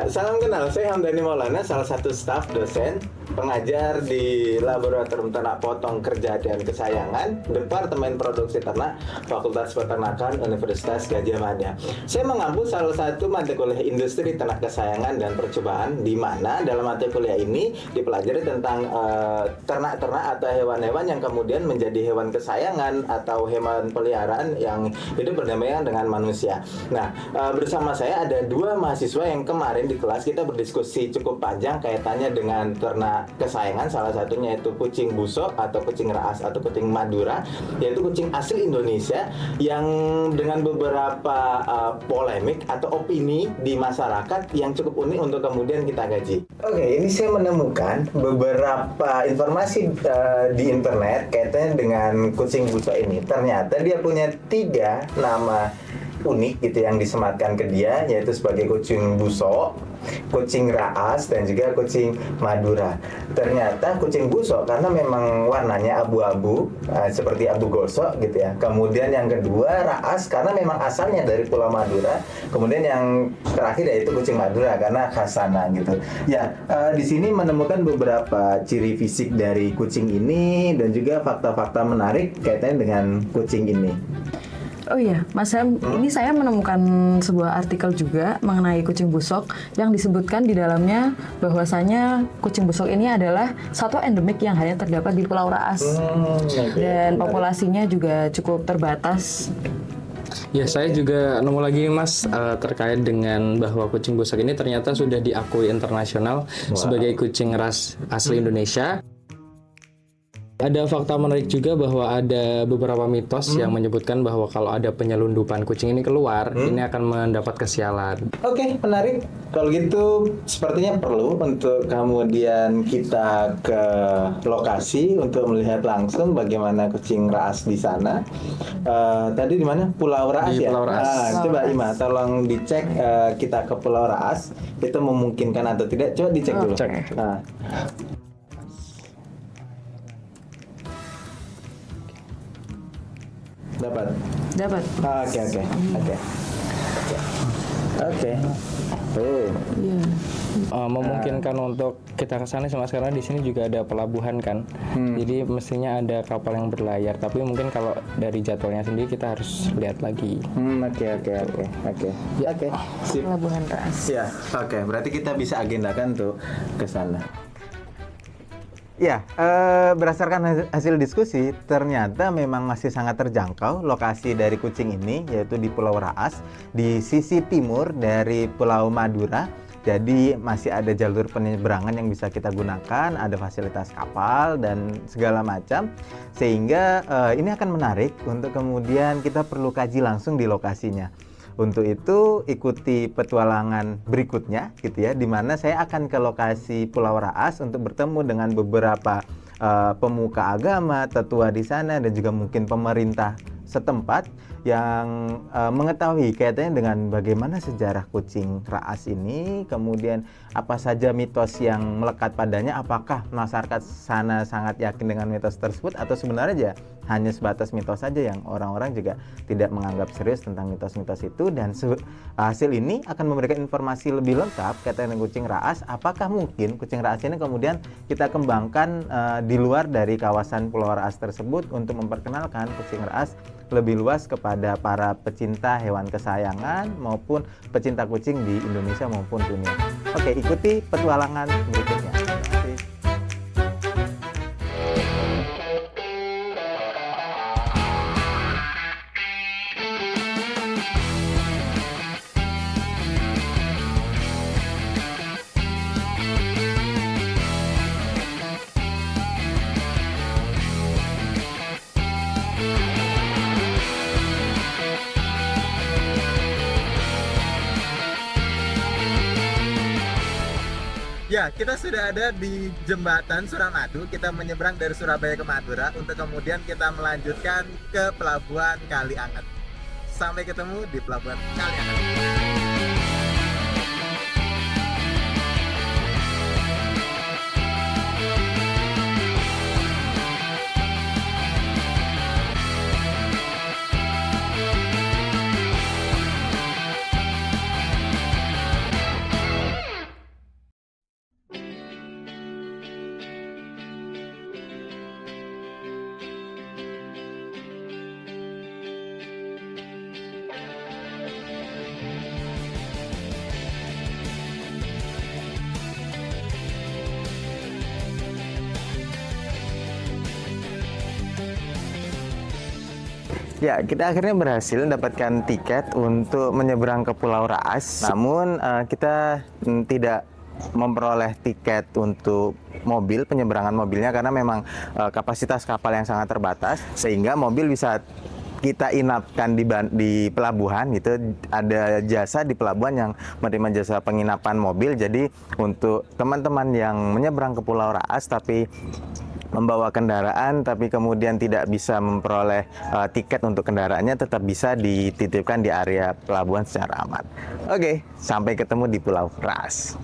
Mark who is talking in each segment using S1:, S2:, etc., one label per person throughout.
S1: Ya, salam kenal. Saya Hamdani Maulana, salah satu staf dosen pengajar di Laboratorium Ternak Potong Kerja dan Kesayangan, Departemen Produksi Ternak, Fakultas Peternakan, Universitas Gadjah Mada. Saya mengampu salah satu mata kuliah Industri Ternak Kesayangan dan Percobaan, di mana dalam mata kuliah ini dipelajari tentang ternak-ternak atau hewan-hewan yang kemudian menjadi hewan kesayangan atau hewan peliharaan yang hidup berdampingan dengan manusia. Nah, bersama saya ada dua mahasiswa yang kemarin di kelas kita berdiskusi cukup panjang kaitannya dengan ternak kesayangan, salah satunya yaitu kucing busok atau kucing raas atau kucing Madura, yaitu kucing asli Indonesia yang dengan beberapa polemik atau opini di masyarakat yang cukup unik untuk kemudian kita gaji. Oke, ini saya menemukan beberapa informasi di internet kaitannya dengan kucing busok ini. Ternyata dia punya 3 nama unik gitu yang disematkan ke dia, yaitu sebagai kucing busok, kucing raas, dan juga kucing Madura. Ternyata kucing busok karena memang warnanya abu-abu, seperti abu gosok gitu ya. Kemudian yang kedua raas karena memang asalnya dari Pulau Madura. Kemudian yang terakhir yaitu kucing Madura karena khas sana gitu. Ya, di sini menemukan beberapa ciri fisik dari kucing ini dan juga fakta-fakta menarik kaitannya dengan kucing ini.
S2: Oh iya, Mas Ham, ini saya menemukan sebuah artikel juga mengenai kucing busok yang disebutkan di dalamnya bahwasanya kucing busok ini adalah satwa endemik yang hanya terdapat di Pulau Raas dan populasinya juga cukup terbatas.
S3: Ya, saya juga nemu lagi Mas terkait dengan bahwa kucing busok ini ternyata sudah diakui internasional sebagai kucing ras asli Indonesia. Ada fakta menarik juga bahwa ada beberapa mitos yang menyebutkan bahwa kalau ada penyelundupan kucing ini keluar, ini akan mendapat kesialan.
S1: Oke, menarik. Kalau gitu sepertinya perlu untuk kemudian kita ke lokasi untuk melihat langsung bagaimana kucing raas di sana. Tadi di mana? Pulau Raas
S3: Di
S1: ya?
S3: Pulau Raas.
S1: Coba Ima, tolong dicek kita ke Pulau Raas itu memungkinkan atau tidak. Coba dicek dulu.
S3: Cek.
S1: Nah. Dapat. Oke. Oh.
S2: Iya.
S3: Memungkinkan untuk kita ke sana sama sekarang di sini juga ada pelabuhan kan. Jadi mestinya ada kapal yang berlayar, tapi mungkin kalau dari jadwalnya sendiri kita harus lihat lagi.
S1: Oke. Ya, oke. Sip.
S2: Pelabuhan Raas.
S1: Ya, oke. Berarti kita bisa agendakan tuh ke sana. Ya, berdasarkan hasil diskusi, ternyata memang masih sangat terjangkau lokasi dari kucing ini, yaitu di Pulau Raas, di sisi timur dari Pulau Madura. Jadi masih ada jalur penyeberangan yang bisa kita gunakan, ada fasilitas kapal dan segala macam. Sehingga ini akan menarik untuk kemudian kita perlu kaji langsung di lokasinya. Untuk itu ikuti petualangan berikutnya gitu ya, di mana saya akan ke lokasi Pulau Raas untuk bertemu dengan beberapa pemuka agama, tetua di sana dan juga mungkin pemerintah setempat yang mengetahui kaitannya dengan bagaimana sejarah kucing raas ini, kemudian apa saja mitos yang melekat padanya, apakah masyarakat sana sangat yakin dengan mitos tersebut atau sebenarnya aja hanya sebatas mitos saja yang orang-orang juga tidak menganggap serius tentang mitos-mitos itu. Dan hasil ini akan memberikan informasi lebih lengkap kaitannya dengan kucing raas, apakah mungkin kucing raas ini kemudian kita kembangkan di luar dari kawasan Pulau Raas tersebut untuk memperkenalkan kucing raas lebih luas kepada para pecinta hewan kesayangan maupun pecinta kucing di Indonesia maupun dunia. Oke, ikuti petualangan berikutnya. Terima kasih. Ya, kita sudah ada di jembatan Suramadu. Kita menyeberang dari Surabaya ke Madura untuk kemudian kita melanjutkan ke Pelabuhan Kalianget. Sampai ketemu di Pelabuhan Kalianget. Ya, kita akhirnya berhasil mendapatkan tiket untuk menyeberang ke Pulau Raas. Namun kita tidak memperoleh tiket untuk mobil, penyeberangan mobilnya, karena memang kapasitas kapal yang sangat terbatas, sehingga mobil bisa kita inapkan di pelabuhan gitu. Ada jasa di pelabuhan yang menerima jasa penginapan mobil. Jadi untuk teman-teman yang menyeberang ke Pulau Raas tapi membawa kendaraan tapi kemudian tidak bisa memperoleh tiket untuk kendaraannya, tetap bisa dititipkan di area pelabuhan secara aman. Oke, sampai ketemu di Pulau Raas.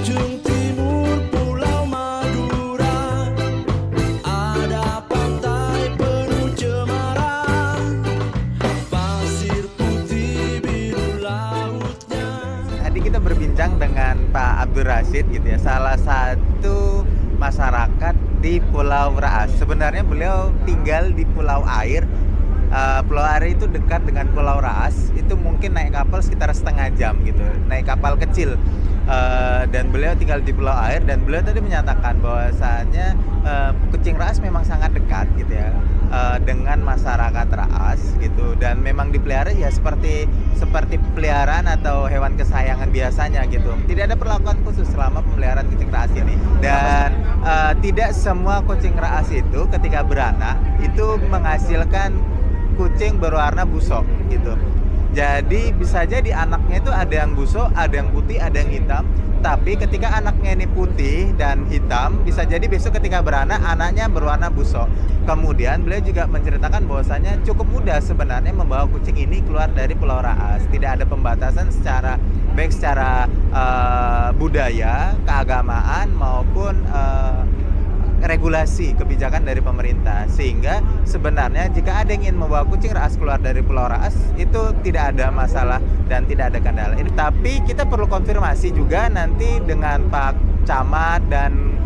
S4: Ujung timur Pulau Madura, ada pantai penuh cemara, pasir putih biru lautnya.
S1: Tadi kita berbincang dengan Pak Abdul Rashid gitu ya, salah satu masyarakat di Pulau Raas. Sebenarnya beliau tinggal di Pulau Air. Pulau Air itu dekat dengan Pulau Raas. Itu mungkin naik kapal sekitar setengah jam gitu, naik kapal kecil. Dan beliau tinggal di Pulau Air, dan beliau tadi menyatakan bahwasanya Kucing Raas memang sangat dekat gitu ya dengan masyarakat Raas gitu, dan memang dipelihara ya seperti peliharaan atau hewan kesayangan biasanya gitu. Tidak ada perlakuan khusus selama pemeliharaan kucing Raas ini, dan tidak semua kucing Raas itu ketika beranak itu menghasilkan kucing berwarna busok gitu. Jadi bisa jadi anaknya itu ada yang busok, ada yang putih, ada yang hitam. Tapi ketika anaknya ini putih dan hitam, bisa jadi besok ketika beranak anaknya berwarna busok. Kemudian beliau juga menceritakan bahwasanya cukup mudah sebenarnya membawa kucing ini keluar dari Pulau Raas. Tidak ada pembatasan baik secara budaya, keagamaan maupun regulasi kebijakan dari pemerintah, sehingga sebenarnya jika ada yang ingin membawa kucing Raas keluar dari Pulau Raas itu tidak ada masalah dan tidak ada kendala. Tapi kita perlu konfirmasi juga nanti dengan Pak Camat dan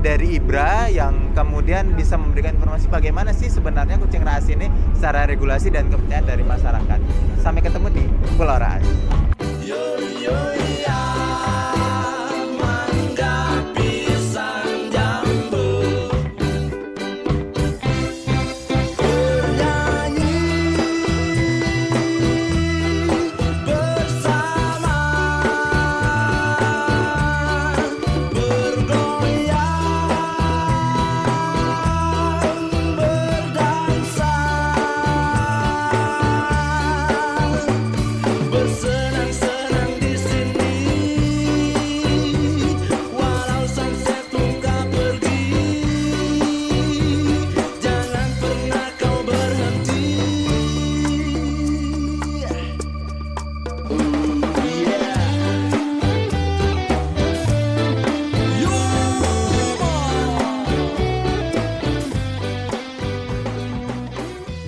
S1: dari IBRA yang kemudian bisa memberikan informasi bagaimana sih sebenarnya kucing Raas ini secara regulasi dan kepercayaan dari masyarakat. Sampai ketemu di Pulau Raas.
S4: Bersenang-senang di sini, walau sunset tak pergi, jangan pernah kau berhenti.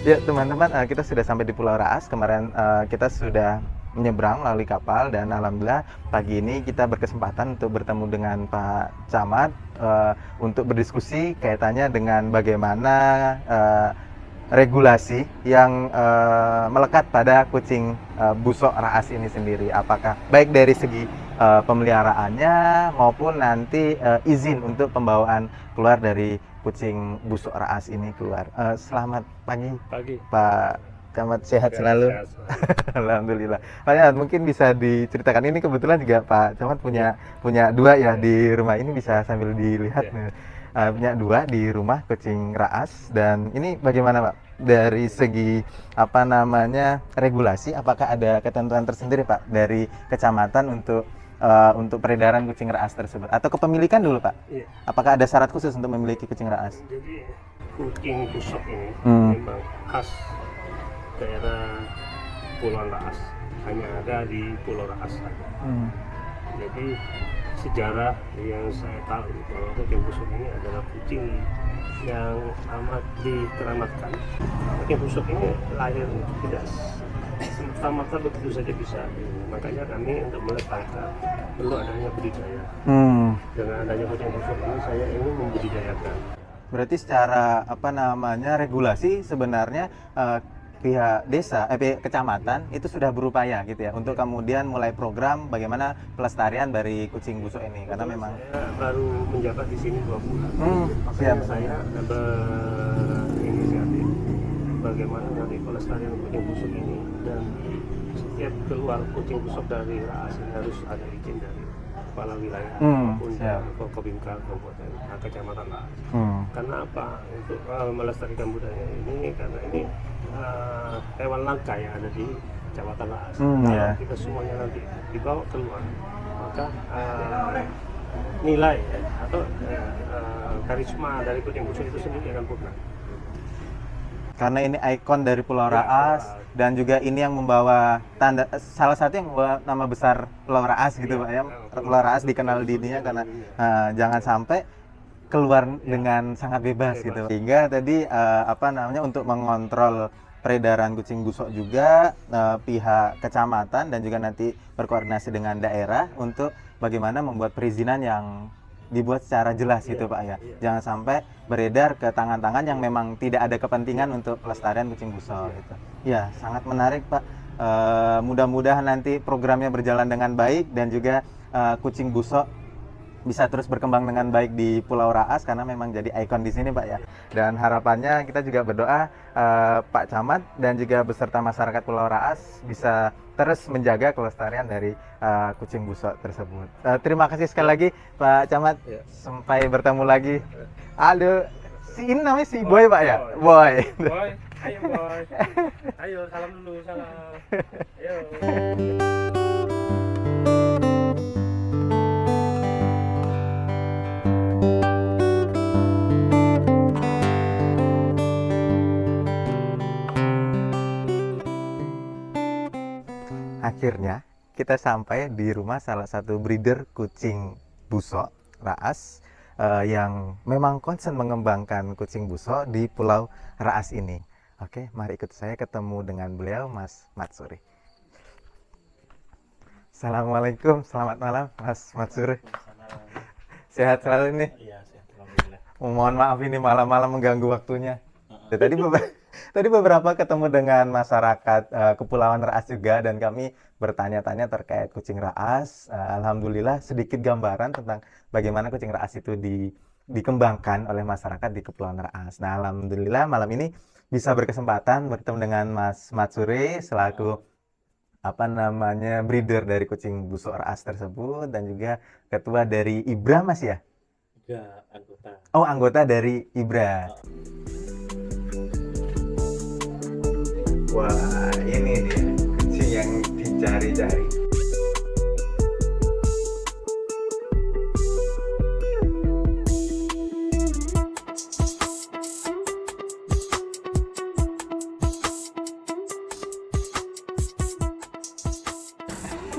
S1: Ya teman-teman, kita sudah sampai di Pulau Raas. Kemarin kita sudah menyeberang melalui kapal, dan alhamdulillah pagi ini kita berkesempatan untuk bertemu dengan Pak Camat untuk berdiskusi kaitannya dengan bagaimana regulasi yang melekat pada kucing busok Raas ini sendiri. Apakah baik dari segi pemeliharaannya maupun nanti izin untuk pembawaan keluar dari kucing busok Raas ini keluar. Selamat pagi. Pak Camat, sehat selalu. Alhamdulillah. Pak Camat, mungkin bisa diceritakan, ini kebetulan juga Pak Camat punya dua ya di rumah ini, bisa sambil dilihat. Punya dua di rumah kucing Raas, dan ini bagaimana Pak dari segi regulasi? Apakah ada ketentuan tersendiri Pak dari kecamatan untuk peredaran kucing Raas tersebut, atau kepemilikan dulu Pak?
S5: Iya.
S1: Apakah ada syarat khusus untuk memiliki kucing Raas?
S5: Jadi kucing busok ini memang khas daerah Pulau Raas, hanya ada di Pulau Raas saja. Jadi sejarah yang saya tahu bahwa kucing busok ini adalah kucing yang amat dikeramatkan. Kucing busok ini lahir semata-mata begitu saja bisa. Makanya kami untuk melestarikan perlu adanya budidaya. Dengan adanya kucing busok ini saya ingin membudidayakan.
S1: Berarti secara apa namanya regulasi sebenarnya pihak desa, pihak kecamatan itu sudah berupaya gitu ya untuk kemudian mulai program bagaimana pelestarian dari kucing busok ini karena memang
S5: Saya baru menjabat di sini 2 bulan.
S1: siap.
S5: Makanya saya berinisiatif bagaimana nanti pelestarian kucing busok ini, dan setiap keluar kucing busok dari Raas ini harus ada izin dari kepala wilayah maupun
S1: siap.
S5: dari Forkopimda Kabupaten Kecamatan Raas. Karena apa? Untuk melestarikan budaya ini, karena ini hewan langka yang ada di Kecamatan Raas. Kalau
S1: ya.
S5: kita semuanya nanti dibawa keluar, maka nilai atau karisma dari kucing busok itu sendiri akan punah.
S1: Karena ini ikon dari Pulau Raas dan juga ini yang membawa tanda salah satu yang membawa nama besar Pulau Raas gitu Pak ya. Pulau Raas dikenal di dunia karena jangan sampai keluar dengan sangat bebas gitu. Sehingga tadi apa namanya untuk mengontrol peredaran kucing busok juga pihak kecamatan dan juga nanti berkoordinasi dengan daerah untuk bagaimana membuat perizinan yang dibuat secara jelas gitu Pak ya. Jangan sampai beredar ke tangan-tangan yang memang tidak ada kepentingan untuk pelestarian kucing busok gitu. Ya, sangat menarik Pak. Mudah-mudahan nanti programnya berjalan dengan baik dan juga kucing busok bisa terus berkembang dengan baik di Pulau Raas karena memang jadi ikon di sini Pak ya. Dan harapannya kita juga berdoa Pak Camat dan juga beserta masyarakat Pulau Raas bisa terus menjaga kelestarian dari kucing busok tersebut. Terima kasih sekali lagi Pak Camat. Sampai bertemu lagi. Aduh, si ini namanya si Boy Pak ya? Boy.
S5: Boy, ayo boy. Ayo salam dulu, salam. Ayo.
S1: Akhirnya kita sampai di rumah salah satu breeder kucing busok Raas yang memang concern mengembangkan kucing busok di Pulau Raas ini. Oke, mari ikut saya ketemu dengan beliau, Mas Matsuri. Assalamualaikum, selamat malam Mas Matsuri. Sehat selalu nih?
S6: Iya, sehat, alhamdulillah.
S1: Mohon maaf ini malam-malam mengganggu waktunya. Tadi beberapa ketemu dengan masyarakat Kepulauan Raas juga dan kami bertanya-tanya terkait kucing Raas. Alhamdulillah sedikit gambaran tentang bagaimana kucing Raas itu dikembangkan oleh masyarakat di Kepulauan Raas. Nah, alhamdulillah malam ini bisa berkesempatan bertemu dengan Mas Matsuri selaku apa namanya breeder dari kucing busok Raas tersebut dan juga ketua dari IBRA Mas ya?
S6: Juga anggota.
S1: Oh, anggota dari IBRA. Wah, ini dia kucing yang dicari-cari.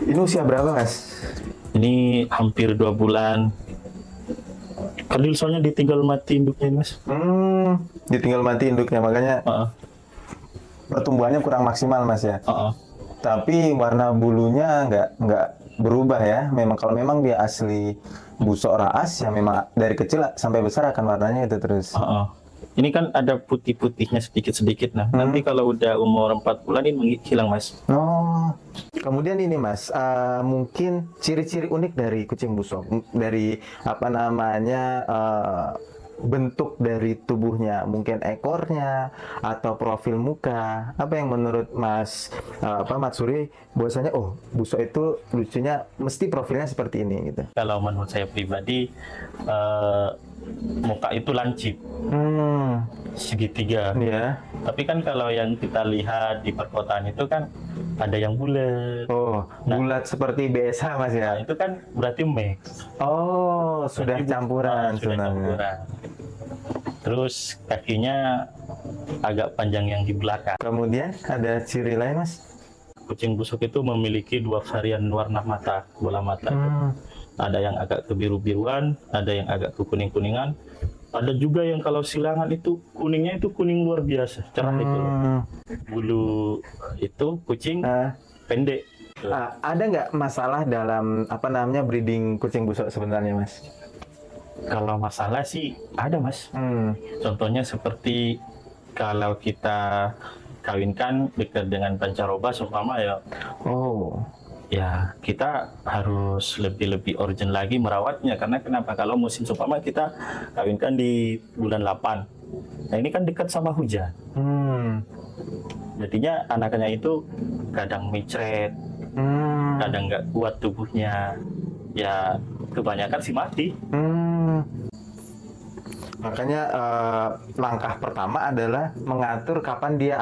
S1: Ini usia berapa, Mas?
S6: Ini hampir 2 bulan. Kadil soalnya ditinggal mati induknya, Mas.
S1: Ditinggal mati induknya, makanya pertumbuhannya kurang maksimal, Mas ya. Tapi warna bulunya nggak berubah ya. Kalau memang dia asli busok Raas ya memang dari kecil sampai besar akan warnanya itu terus.
S6: Ini kan ada putih-putihnya sedikit-sedikit. Nah, nanti kalau udah umur 4 bulan ini hilang, Mas.
S1: Oh, kemudian ini Mas, mungkin ciri-ciri unik dari kucing busok, dari apa namanya bentuk dari tubuhnya, mungkin ekornya atau profil muka, apa yang menurut Mas Matsuri bahwasanya oh busok itu lucunya mesti profilnya seperti ini gitu.
S6: Kalau menurut saya pribadi, muka itu lancip, segitiga.
S1: Iya.
S6: Tapi kan kalau yang kita lihat di perkotaan itu kan ada yang bulat.
S1: Oh, bulat seperti BSH Mas ya.
S6: Nah, itu kan berarti mix.
S1: Oh, sudah campuran
S6: Sudah
S1: sebenarnya.
S6: campuran. Terus kakinya agak panjang yang di belakang.
S1: Kemudian ada ciri lain Mas?
S6: Kucing busok itu memiliki 2 varian warna mata, bola mata. Ada yang agak kebiru-biruan, ada yang agak kekuning-kuningan. Ada juga yang kalau silangan itu kuningnya itu kuning luar biasa, cerah itu loh. Bulu itu kucing pendek.
S1: Ada nggak masalah dalam breeding kucing busok sebenarnya, Mas?
S6: Kalau masalah sih ada, Mas. Contohnya seperti kalau kita kawinkan dekat dengan pancaroba seumpama ya. Ya, kita harus lebih urgent lagi merawatnya. Karena kenapa? Kalau musim seumpama kita kawinkan di bulan 8. Nah, ini kan dekat sama hujan. Jadinya anakannya itu kadang micret, kadang nggak kuat tubuhnya. Ya, kebanyakan sih mati.
S1: Makanya langkah pertama adalah mengatur kapan dia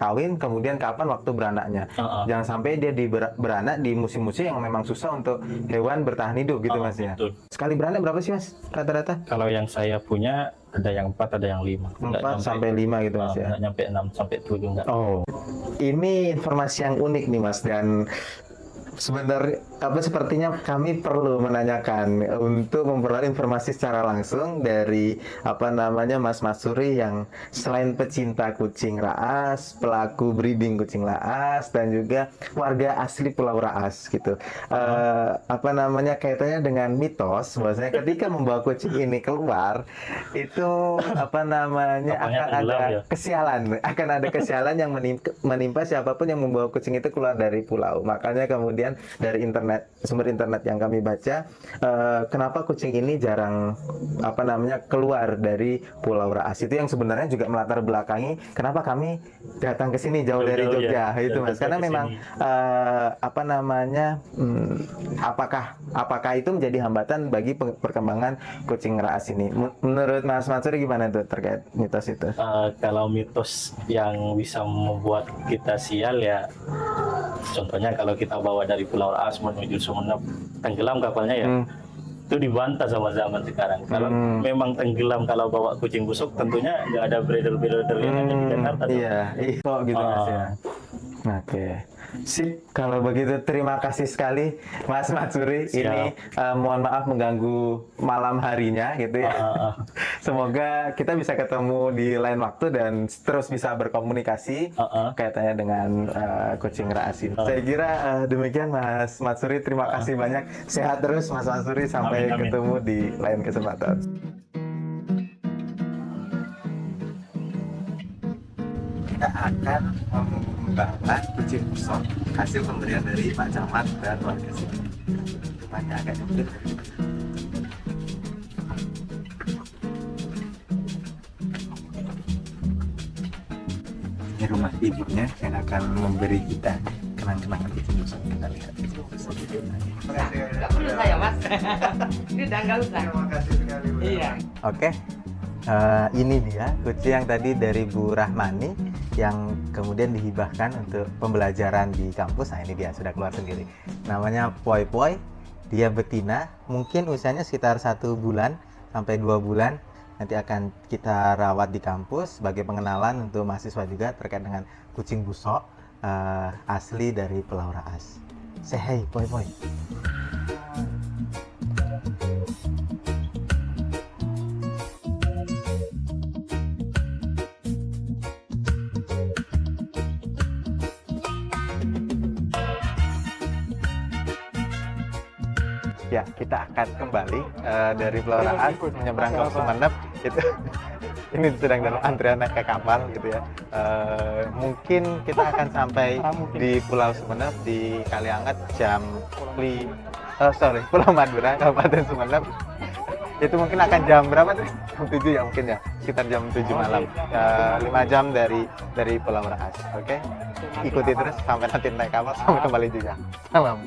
S1: kawin, kemudian kapan waktu beranaknya. Jangan sampai dia beranak di musim-musim yang memang susah untuk hewan bertahan hidup gitu, Mas ya.
S6: Betul.
S1: Sekali beranak berapa sih, Mas? Rata-rata?
S6: Kalau yang saya punya ada yang 4, ada yang 5.
S1: 4 sampai 5 gitu, Mas ya.
S6: Nggak nyampe 6 sampai 7 enggak.
S1: Ini informasi yang unik nih, Mas, dan sebenarnya sepertinya kami perlu menanyakan untuk memperoleh informasi secara langsung dari Mas Matsuri yang selain pecinta kucing Raas, pelaku breeding kucing Raas, dan juga warga asli Pulau Raas gitu. Kaitannya dengan mitos bahwasanya ketika membawa kucing ini keluar itu akan ada kesialan, yang menimpa siapapun yang membawa kucing itu keluar dari pulau. Makanya kemudian dari sumber internet yang kami baca, kenapa kucing ini jarang keluar dari Pulau Raas, itu yang sebenarnya juga melatar belakangi kenapa kami datang ke sini jauh dari Jogja itu, Mas, karena memang apakah itu menjadi hambatan bagi perkembangan kucing Raas ini? Menurut Mas Matsuri gimana tuh terkait mitos itu?
S6: Kalau mitos yang bisa membuat kita sial ya, contohnya kalau kita bawa dari Pulau Raas menuju Sumeneb, tenggelam kapalnya ya, itu dibantah sama zaman sekarang. Kalau memang tenggelam kalau bawa kucing busuk, tentunya nggak ada breeder-breeder yang ada di Jakarta.
S1: Iya, gitu, Mas ya. Oke. Sip, kalau begitu terima kasih sekali Mas Matsuri. Ini mohon maaf mengganggu malam harinya gitu ya. Semoga kita bisa ketemu di lain waktu dan terus bisa berkomunikasi kaitannya dengan kucing Raas ini. Saya kira demikian, Mas Matsuri. Terima kasih banyak. Sehat terus Mas Matsuri, sampai ketemu di lain kesempatan. Kita akan membawa kucing busok hasil pemberian dari Pak Camat dan warga sini. Depannya agak nyempil. Ini rumah ibunya yang akan memberi kita kenang-kenangan kucing busok. Kita lihat.
S7: Nggak perlu saya, Mas. Ini udah nggak usah. Terima kasih sekali. Iya.
S1: Oke. Ini dia kucing yang tadi dari Bu Rahmani yang kemudian dihibahkan untuk pembelajaran di kampus. Nah, ini dia sudah keluar sendiri. Namanya Poi Poi. Dia betina, mungkin usianya sekitar 1 bulan sampai 2 bulan. Nanti akan kita rawat di kampus sebagai pengenalan untuk mahasiswa juga terkait dengan kucing busok asli dari Pulau Raas. Say hey, Poi Poi. Ya, kita akan kembali dari Pulau Raas menyeberang ke Sumeneb gitu. Ini sedang dalam antrian naik ke kapal gitu ya. Mungkin kita akan sampai di Pulau Sumeneb di Kalianget jam Pulau Madura, Kabupaten Sumeneb. Itu mungkin akan jam berapa tuh? Jam 7 ya mungkin ya, sekitar jam 7 malam. 5 jam dari Pulau Raas. Oke? Ikuti terus sampai nanti naik kapal sampai kembali juga. Salam.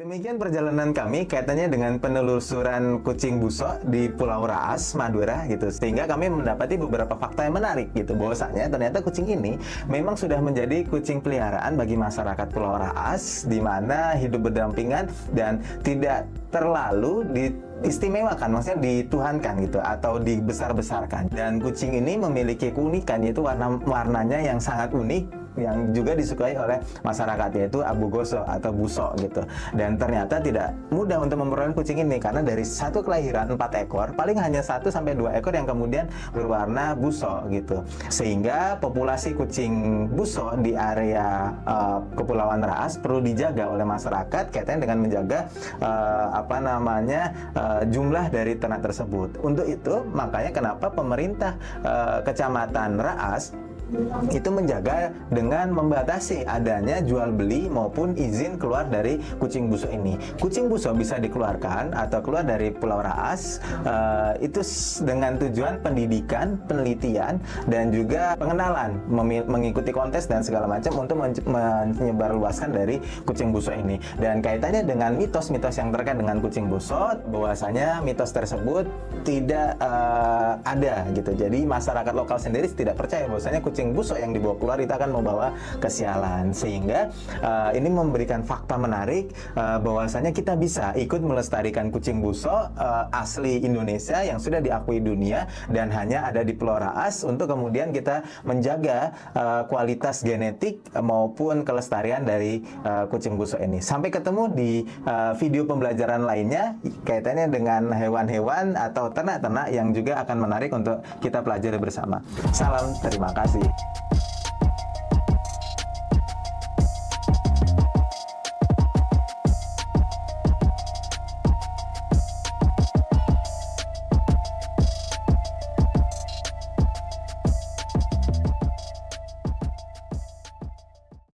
S1: Demikian perjalanan kami kaitannya dengan penelusuran kucing busok di Pulau Raas, Madura gitu. Sehingga kami mendapati beberapa fakta yang menarik gitu. Bahwasanya ternyata kucing ini memang sudah menjadi kucing peliharaan bagi masyarakat Pulau Raas, di mana hidup berdampingan dan tidak terlalu diistimewakan, maksudnya dituhankan gitu atau dibesar-besarkan. Dan kucing ini memiliki keunikan, yaitu warnanya yang sangat unik yang juga disukai oleh masyarakat, yaitu abu gosok atau busok gitu. Dan ternyata tidak mudah untuk memperoleh kucing ini karena dari satu kelahiran 4 ekor paling hanya 1 sampai 2 ekor yang kemudian berwarna busok gitu. Sehingga populasi kucing busok di area Kepulauan Raas perlu dijaga oleh masyarakat kaitannya dengan menjaga jumlah dari ternak tersebut. Untuk itu makanya kenapa pemerintah Kecamatan Raas itu menjaga dengan membatasi adanya jual beli maupun izin keluar dari kucing busok ini. Kucing busok bisa dikeluarkan atau keluar dari Pulau Raas itu dengan tujuan pendidikan, penelitian, dan juga pengenalan, mengikuti kontes dan segala macam untuk menyebarluaskan dari kucing busok ini. Dan kaitannya dengan mitos-mitos yang terkait dengan kucing busok, bahwasanya mitos tersebut tidak ada gitu. Jadi masyarakat lokal sendiri tidak percaya bahwasanya kucing busok yang dibawa keluar itu akan membawa kesialan. Sehingga ini memberikan fakta menarik bahwasanya kita bisa ikut melestarikan kucing busok asli Indonesia yang sudah diakui dunia dan hanya ada di Pulau Raas, untuk kemudian kita menjaga kualitas genetik maupun kelestarian dari kucing busok ini. Sampai ketemu di video pembelajaran lainnya kaitannya dengan hewan-hewan atau ternak-ternak yang juga akan menarik untuk kita pelajari bersama. Salam, terima kasih.